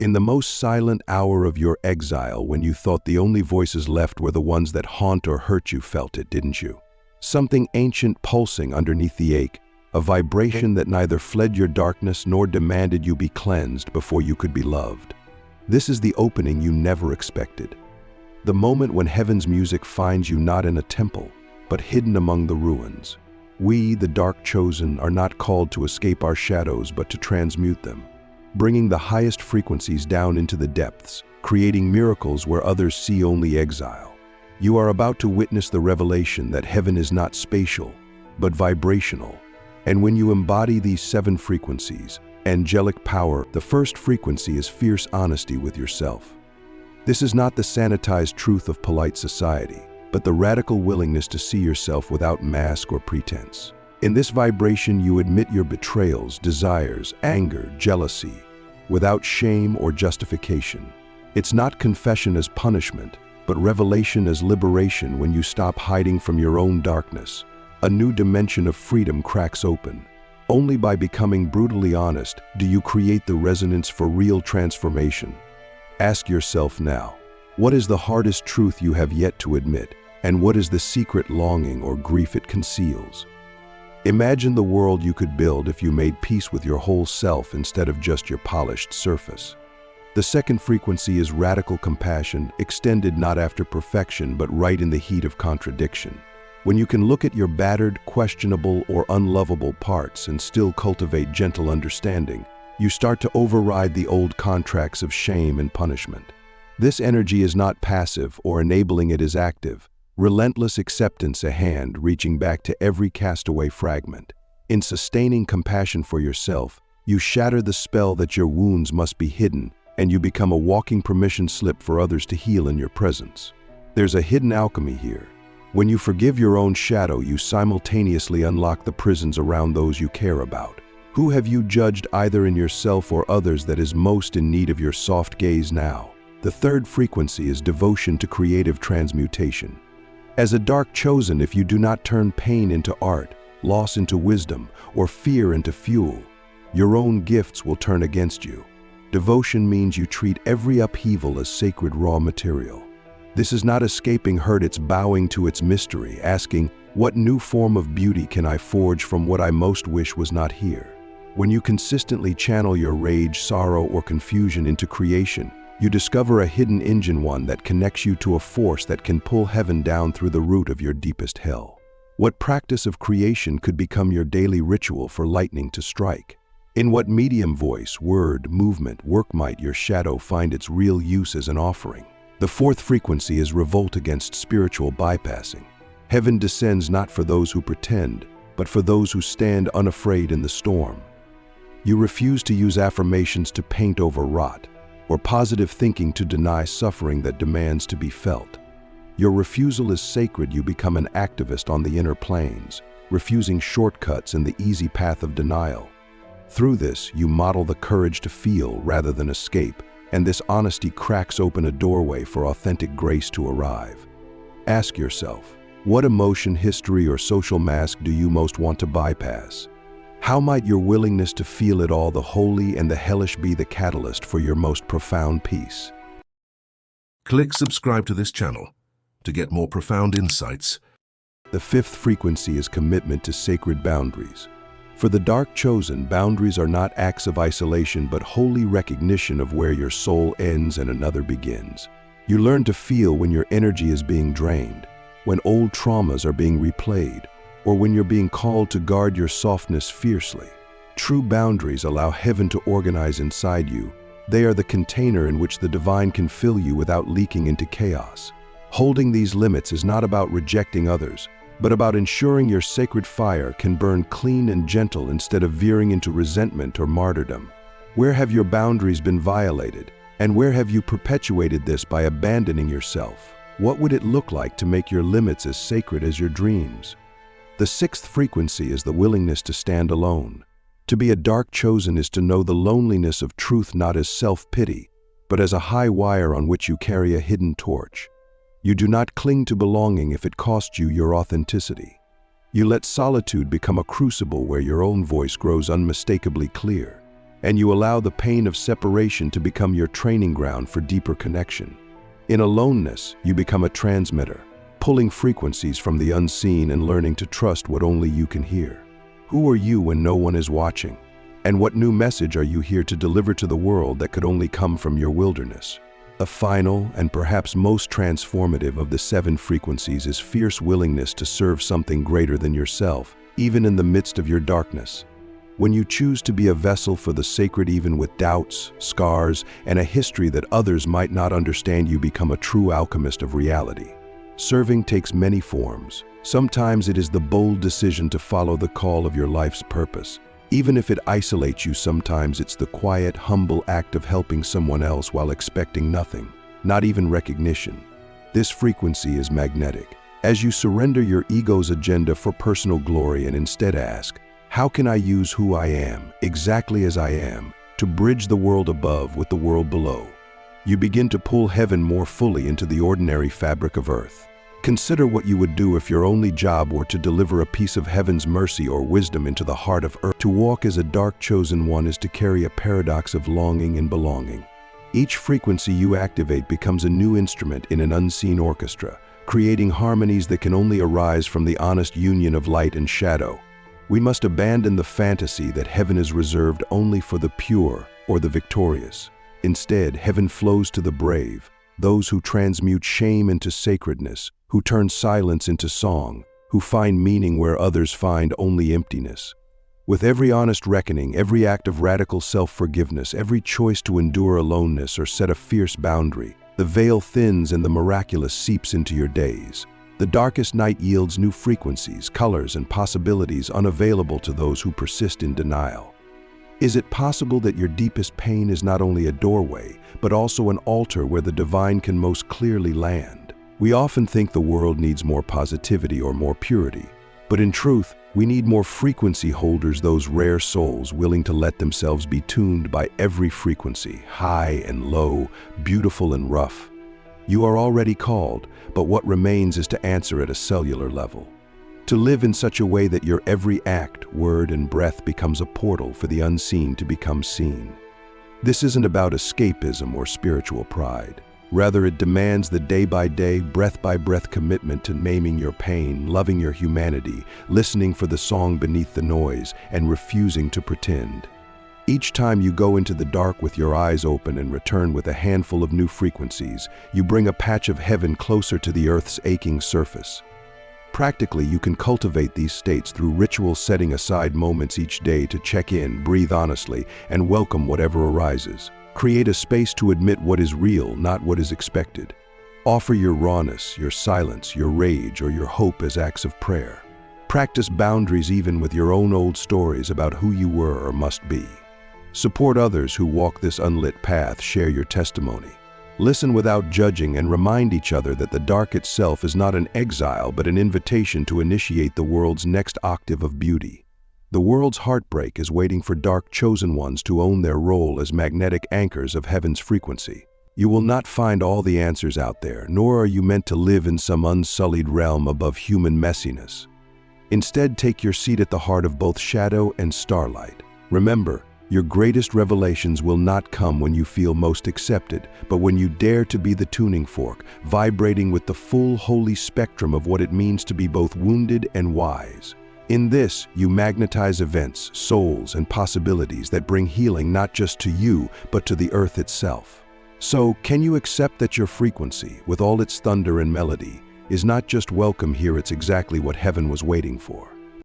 In the most silent hour of your exile, when you thought the only voices left were the ones that haunt or hurt you, felt it, didn't you? Something ancient pulsing underneath the ache, a vibration that neither fled your darkness nor demanded you be cleansed before you could be loved. This is the opening you never expected. The moment when heaven's music finds you not in a temple, but hidden among the ruins. We, the dark chosen, are not called to escape our shadows, but to transmute them, bringing the highest frequencies down into the depths, creating miracles where others see only exile. You are about to witness the revelation that heaven is not spatial, but vibrational. And when you embody these 7 frequencies, angelic power, the first frequency is fierce honesty with yourself. This is not the sanitized truth of polite society, but the radical willingness to see yourself without mask or pretense. In this vibration, you admit your betrayals, desires, anger, jealousy, without shame or justification. It's not confession as punishment, but revelation as liberation. When you stop hiding from your own darkness, a new dimension of freedom cracks open. Only by becoming brutally honest do you create the resonance for real transformation. Ask yourself now, what is the hardest truth you have yet to admit, and what is the secret longing or grief it conceals? Imagine the world you could build if you made peace with your whole self instead of just your polished surface. The second frequency is radical compassion, extended not after perfection but right in the heat of contradiction. When you can look at your battered, questionable, or unlovable parts and still cultivate gentle understanding, you start to override the old contracts of shame and punishment. This energy is not passive, or enabling it is active. Relentless acceptance, a hand reaching back to every castaway fragment. In sustaining compassion for yourself, you shatter the spell that your wounds must be hidden, and you become a walking permission slip for others to heal in your presence. There's a hidden alchemy here. When you forgive your own shadow, you simultaneously unlock the prisons around those you care about. Who have you judged, either in yourself or others, that is most in need of your soft gaze now? The third frequency is devotion to creative transmutation. As a dark chosen, if you do not turn pain into art, loss into wisdom, or fear into fuel, your own gifts will turn against you. Devotion means you treat every upheaval as sacred raw material. This is not escaping hurt, it's bowing to its mystery, asking, what new form of beauty can I forge from what I most wish was not here? When you consistently channel your rage, sorrow, or confusion into creation, you discover a hidden engine, one that connects you to a force that can pull heaven down through the root of your deepest hell. What practice of creation could become your daily ritual for lightning to strike? In what medium, voice, word, movement, work might your shadow find its real use as an offering? The fourth frequency is revolt against spiritual bypassing. Heaven descends not for those who pretend, but for those who stand unafraid in the storm. You refuse to use affirmations to paint over rot, or positive thinking to deny suffering that demands to be felt. Your refusal is sacred. You become an activist on the inner planes, refusing shortcuts in the easy path of denial. Through this, you model the courage to feel rather than escape, and this honesty cracks open a doorway for authentic grace to arrive. Ask yourself, what emotion, history, or social mask do you most want to bypass? How might your willingness to feel it all, the holy and the hellish, be the catalyst for your most profound peace? Click subscribe to this channel to get more profound insights. The fifth frequency is commitment to sacred boundaries. For the dark chosen, boundaries are not acts of isolation, but holy recognition of where your soul ends and another begins. You learn to feel when your energy is being drained, when old traumas are being replayed, or when you're being called to guard your softness fiercely. True boundaries allow heaven to organize inside you. They are the container in which the divine can fill you without leaking into chaos. Holding these limits is not about rejecting others, but about ensuring your sacred fire can burn clean and gentle instead of veering into resentment or martyrdom. Where have your boundaries been violated? And where have you perpetuated this by abandoning yourself? What would it look like to make your limits as sacred as your dreams? The sixth frequency is the willingness to stand alone. To be a dark chosen is to know the loneliness of truth, not as self-pity, but as a high wire on which you carry a hidden torch. You do not cling to belonging if it costs you your authenticity. You let solitude become a crucible where your own voice grows unmistakably clear. and you allow the pain of separation to become your training ground for deeper connection. In aloneness, you become a transmitter, pulling frequencies from the unseen and learning to trust what only you can hear. Who are you when no one is watching? And what new message are you here to deliver to the world that could only come from your wilderness? The final and perhaps most transformative of the 7 frequencies is fierce willingness to serve something greater than yourself, even in the midst of your darkness. When you choose to be a vessel for the sacred even with doubts, scars, and a history that others might not understand, you become a true alchemist of reality. Serving takes many forms. Sometimes it is the bold decision to follow the call of your life's purpose. Even if it isolates you, sometimes it's the quiet, humble act of helping someone else while expecting nothing, not even recognition. This frequency is magnetic. As you surrender your ego's agenda for personal glory and instead ask, how can I use who I am, exactly as I am, to bridge the world above with the world below? You begin to pull heaven more fully into the ordinary fabric of earth. Consider what you would do if your only job were to deliver a piece of heaven's mercy or wisdom into the heart of earth. To walk as a dark chosen one is to carry a paradox of longing and belonging. Each frequency you activate becomes a new instrument in an unseen orchestra, creating harmonies that can only arise from the honest union of light and shadow. We must abandon the fantasy that heaven is reserved only for the pure or the victorious. Instead, heaven flows to the brave, those who transmute shame into sacredness, who turn silence into song, who find meaning where others find only emptiness. With every honest reckoning, every act of radical self-forgiveness, every choice to endure aloneness or set a fierce boundary, the veil thins and the miraculous seeps into your days. The darkest night yields new frequencies, colors, and possibilities unavailable to those who persist in denial. Is it possible that your deepest pain is not only a doorway, but also an altar where the divine can most clearly land? We often think the world needs more positivity or more purity, but in truth, we need more frequency holders, those rare souls willing to let themselves be tuned by every frequency, high and low, beautiful and rough. You are already called, but what remains is to answer at a cellular level. To live in such a way that your every act, word, and breath becomes a portal for the unseen to become seen. This isn't about escapism or spiritual pride. Rather, it demands the day-by-day, breath-by-breath commitment to naming your pain, loving your humanity, listening for the song beneath the noise, and refusing to pretend. Each time you go into the dark with your eyes open and return with a handful of new frequencies, you bring a patch of heaven closer to the earth's aching surface. Practically, you can cultivate these states through ritual, setting aside moments each day to check in, breathe honestly, and welcome whatever arises. Create a space to admit what is real, not what is expected. Offer your rawness, your silence, your rage, or your hope as acts of prayer. Practice boundaries even with your own old stories about who you were or must be. Support others who walk this unlit path, share your testimony. Listen without judging and remind each other that the dark itself is not an exile but an invitation to initiate the world's next octave of beauty. The world's heartbreak is waiting for dark chosen ones to own their role as magnetic anchors of heaven's frequency. You will not find all the answers out there, nor are you meant to live in some unsullied realm above human messiness. Instead, take your seat at the heart of both shadow and starlight. Remember, your greatest revelations will not come when you feel most accepted, but when you dare to be the tuning fork, vibrating with the full holy spectrum of what it means to be both wounded and wise. In this, you magnetize events, souls, and possibilities that bring healing not just to you, but to the earth itself. So, can you accept that your frequency, with all its thunder and melody, is not just welcome here, it's exactly what heaven was waiting for?